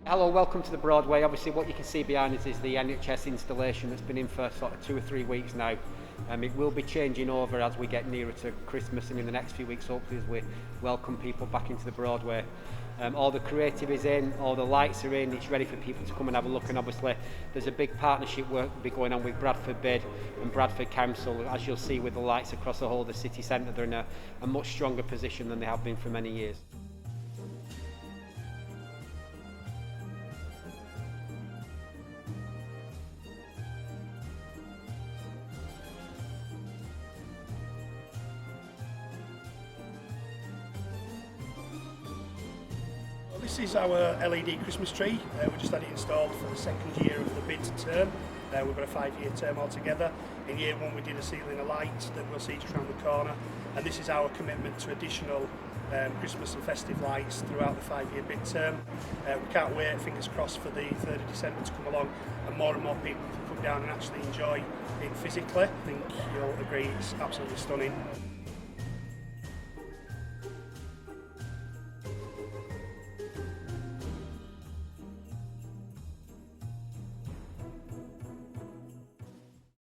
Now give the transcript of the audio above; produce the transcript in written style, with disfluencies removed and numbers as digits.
Hello, welcome to the Broadway. Obviously what you can see behind us is the NHS installation that's been in for sort of 2 or 3 weeks now. It will be changing over as we get nearer to Christmas and in the next few weeks hopefully as we welcome people back into the Broadway. All the creative is in, all the lights are in, it's ready for people to come and have a look, and obviously there's a big partnership work be going on with BradfordBid and Bradford Council. As you'll see with the lights across the whole of the city centre, they're in a much stronger position than they have been for many years. This is our LED Christmas tree. We just had it installed for the second year of the bid term. We've got a 5-year term altogether. In year 1 we did a ceiling of lights that we'll see just around the corner, and this is our commitment to additional Christmas and festive lights throughout the 5-year bid term. We can't wait, fingers crossed, for the 3rd of December to come along and more people can come down and actually enjoy it physically. I think you'll agree it's absolutely stunning.